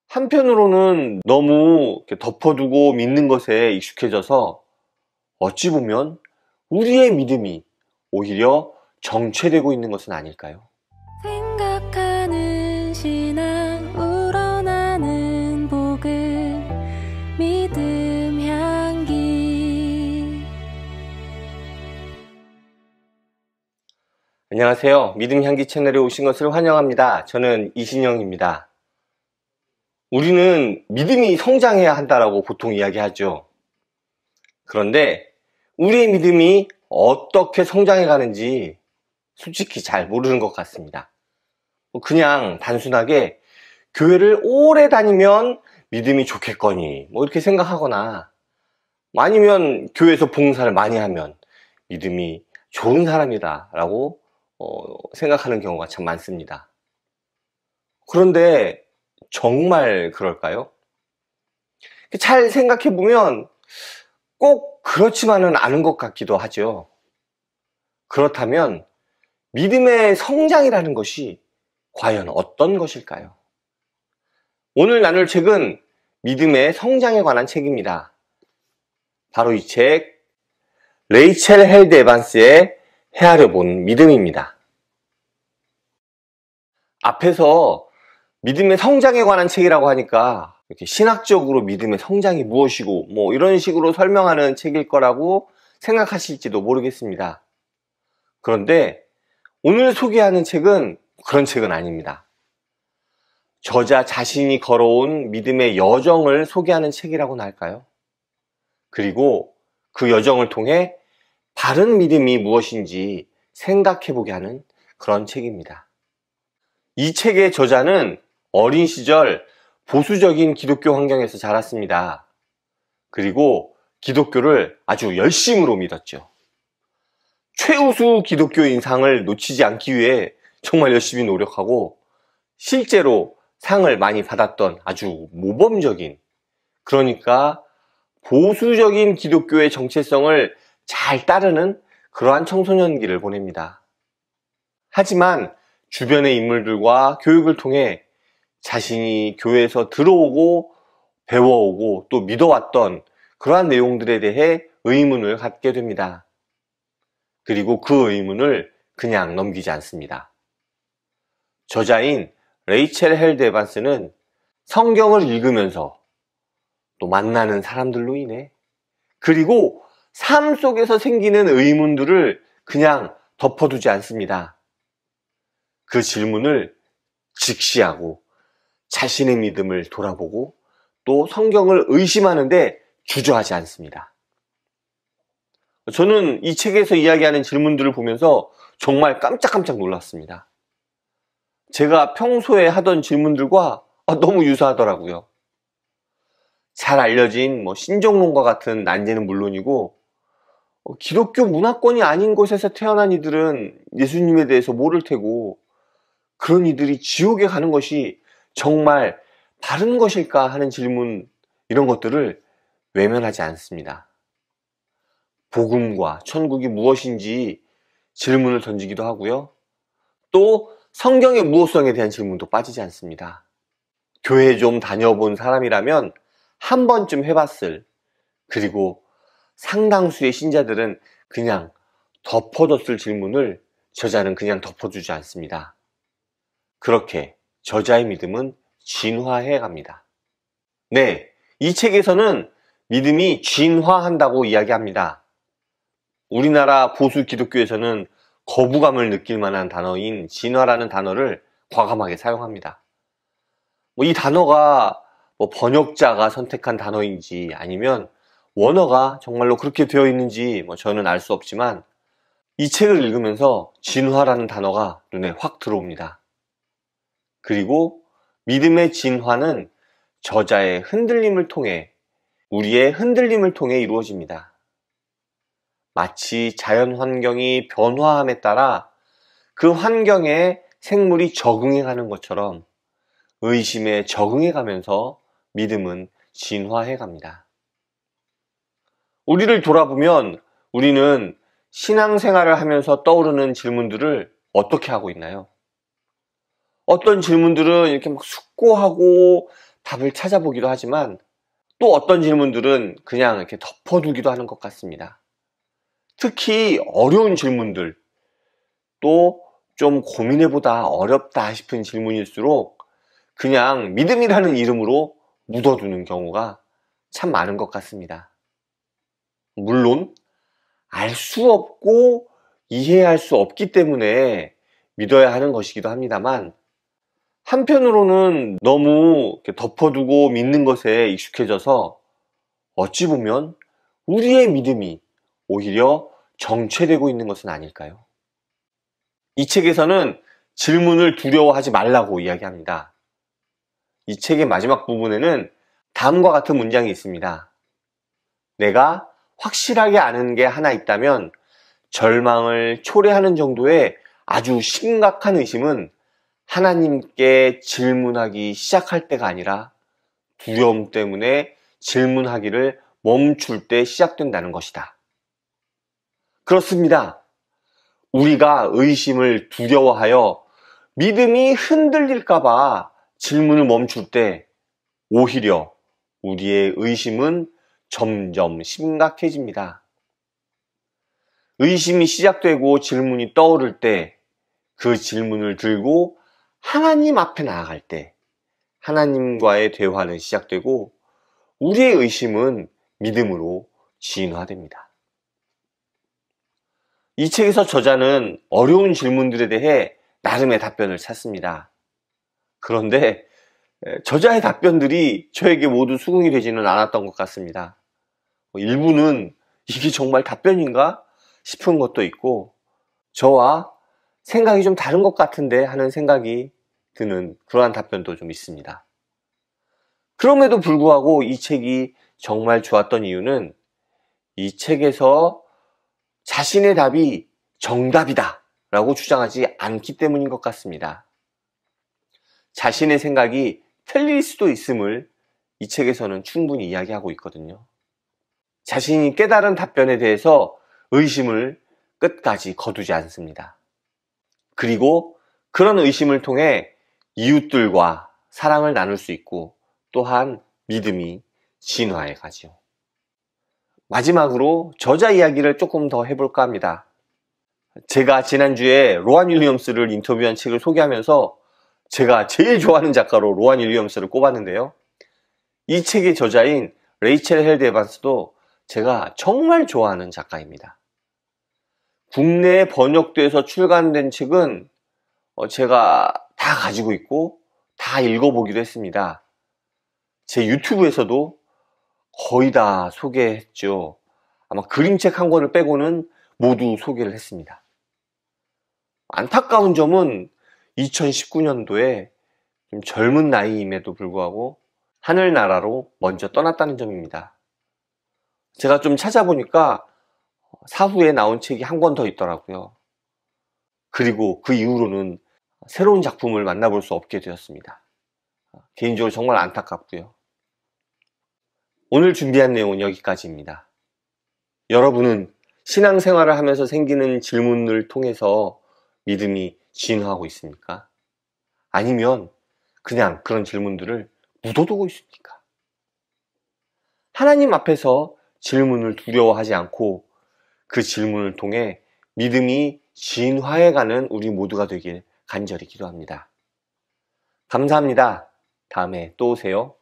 한편으로는 너무 덮어두고 믿는 것에 익숙해져서 어찌 보면 우리의 믿음이 오히려 정체되고 있는 것은 아닐까요? 생각하는 신앙 우러나는 복음 믿음 향기. 안녕하세요. 믿음 향기 채널에 오신 것을 환영합니다. 저는 이신영입니다. 우리는 믿음이 성장해야 한다라고 보통 이야기하죠. 그런데 우리의 믿음이 어떻게 성장해 가는지 솔직히 잘 모르는 것 같습니다. 그냥 단순하게 교회를 오래 다니면 믿음이 좋겠거니 이렇게 생각하거나, 아니면 교회에서 봉사를 많이 하면 믿음이 좋은 사람이다 라고 생각하는 경우가 참 많습니다. 그런데 정말 그럴까요? 잘 생각해보면 꼭 그렇지만은 않은 것 같기도 하죠. 그렇다면 믿음의 성장이라는 것이 과연 어떤 것일까요? 오늘 나눌 책은 믿음의 성장에 관한 책입니다. 바로 이 책, 레이첼 헬드 에반스의 헤아려 본 믿음입니다. 앞에서 믿음의 성장에 관한 책이라고 하니까 이렇게 신학적으로 믿음의 성장이 무엇이고 이런 식으로 설명하는 책일 거라고 생각하실지도 모르겠습니다. 그런데 오늘 소개하는 책은 그런 책은 아닙니다. 저자 자신이 걸어온 믿음의 여정을 소개하는 책이라고나 할까요? 그리고 그 여정을 통해 바른 믿음이 무엇인지 생각해보게 하는 그런 책입니다. 이 책의 저자는 어린 시절 보수적인 기독교 환경에서 자랐습니다. 그리고 기독교를 아주 열심으로 믿었죠. 최우수 기독교인 상을 놓치지 않기 위해 정말 열심히 노력하고, 실제로 상을 많이 받았던 아주 모범적인, 그러니까 보수적인 기독교의 정체성을 잘 따르는 그러한 청소년기를 보냅니다. 하지만 주변의 인물들과 교육을 통해 자신이 교회에서 들어오고 배워오고 또 믿어왔던 그러한 내용들에 대해 의문을 갖게 됩니다. 그리고 그 의문을 그냥 넘기지 않습니다. 저자인 레이첼 헬드 에반스는 성경을 읽으면서 또 만나는 사람들로 인해, 그리고 삶 속에서 생기는 의문들을 그냥 덮어두지 않습니다. 그 질문을 직시하고 자신의 믿음을 돌아보고 또 성경을 의심하는데 주저하지 않습니다. 저는 이 책에서 이야기하는 질문들을 보면서 정말 깜짝깜짝 놀랐습니다. 제가 평소에 하던 질문들과 너무 유사하더라고요. 잘 알려진 신종론과 같은 난제는 물론이고, 기독교 문화권이 아닌 곳에서 태어난 이들은 예수님에 대해서 모를 테고, 그런 이들이 지옥에 가는 것이 정말 바른 것일까 하는 질문, 이런 것들을 외면하지 않습니다. 복음과 천국이 무엇인지 질문을 던지기도 하고요. 또 성경의 무엇성에 대한 질문도 빠지지 않습니다. 교회 좀 다녀본 사람이라면 한 번쯤 해봤을, 그리고 상당수의 신자들은 그냥 덮어뒀을 질문을 저자는 그냥 덮어주지 않습니다. 그렇게 저자의 믿음은 진화해 갑니다. 네, 이 책에서는 믿음이 진화한다고 이야기합니다. 우리나라 보수 기독교에서는 거부감을 느낄 만한 단어인 진화라는 단어를 과감하게 사용합니다. 이 단어가 번역자가 선택한 단어인지 아니면 원어가 정말로 그렇게 되어 있는지 저는 알 수 없지만, 이 책을 읽으면서 진화라는 단어가 눈에 확 들어옵니다. 그리고 믿음의 진화는 저자의 흔들림을 통해, 우리의 흔들림을 통해 이루어집니다. 마치 자연 환경이 변화함에 따라 그 환경에 생물이 적응해 가는 것처럼 의심에 적응해 가면서 믿음은 진화해 갑니다. 우리를 돌아보면 우리는 신앙생활을 하면서 떠오르는 질문들을 어떻게 하고 있나요? 어떤 질문들은 이렇게 막 숙고하고 답을 찾아보기도 하지만 또 어떤 질문들은 그냥 이렇게 덮어두기도 하는 것 같습니다. 특히 어려운 질문들, 또 좀 고민해보다 어렵다 싶은 질문일수록 그냥 믿음이라는 이름으로 묻어두는 경우가 참 많은 것 같습니다. 물론 알 수 없고 이해할 수 없기 때문에 믿어야 하는 것이기도 합니다만, 한편으로는 너무 이렇게 덮어두고 믿는 것에 익숙해져서 어찌 보면 우리의 믿음이 오히려 정체되고 있는 것은 아닐까요? 이 책에서는 질문을 두려워하지 말라고 이야기합니다. 이 책의 마지막 부분에는 다음과 같은 문장이 있습니다. 내가 확실하게 아는 게 하나 있다면 절망을 초래하는 정도의 아주 심각한 의심은 하나님께 질문하기 시작할 때가 아니라 두려움 때문에 질문하기를 멈출 때 시작된다는 것이다. 그렇습니다. 우리가 의심을 두려워하여 믿음이 흔들릴까봐 질문을 멈출 때 오히려 우리의 의심은 점점 심각해집니다. 의심이 시작되고 질문이 떠오를 때 그 질문을 들고 하나님 앞에 나아갈 때 하나님과의 대화는 시작되고 우리의 의심은 믿음으로 진화됩니다. 이 책에서 저자는 어려운 질문들에 대해 나름의 답변을 찾습니다. 그런데 저자의 답변들이 저에게 모두 수긍이 되지는 않았던 것 같습니다. 일부는 이게 정말 답변인가 싶은 것도 있고, 저와 생각이 좀 다른 것 같은데 하는 생각이 드는 그러한 답변도 좀 있습니다. 그럼에도 불구하고 이 책이 정말 좋았던 이유는 이 책에서 자신의 답이 정답이다 라고 주장하지 않기 때문인 것 같습니다. 자신의 생각이 틀릴 수도 있음을 이 책에서는 충분히 이야기하고 있거든요. 자신이 깨달은 답변에 대해서 의심을 끝까지 거두지 않습니다. 그리고 그런 의심을 통해 이웃들과 사랑을 나눌 수 있고 또한 믿음이 진화해 가지요. 마지막으로 저자 이야기를 조금 더 해볼까 합니다. 제가 지난주에 로안 윌리엄스를 인터뷰한 책을 소개하면서 제가 제일 좋아하는 작가로 로안 윌리엄스를 꼽았는데요. 이 책의 저자인 레이첼 헬드 에반스도 제가 정말 좋아하는 작가입니다. 국내에 번역돼서 출간된 책은 제가 다 가지고 있고 다 읽어보기도 했습니다. 제 유튜브에서도 거의 다 소개했죠. 아마 그림책 한 권을 빼고는 모두 소개를 했습니다. 안타까운 점은 2019년도에 좀 젊은 나이임에도 불구하고 하늘나라로 먼저 떠났다는 점입니다. 제가 좀 찾아보니까 사후에 나온 책이 한 권 더 있더라고요. 그리고 그 이후로는 새로운 작품을 만나볼 수 없게 되었습니다. 개인적으로 정말 안타깝고요. 오늘 준비한 내용은 여기까지입니다. 여러분은 신앙생활을 하면서 생기는 질문을 통해서 믿음이 진화하고 있습니까? 아니면 그냥 그런 질문들을 묻어두고 있습니까? 하나님 앞에서 질문을 두려워하지 않고 그 질문을 통해 믿음이 진화해가는 우리 모두가 되길 간절히 기도합니다. 감사합니다. 다음에 또 오세요.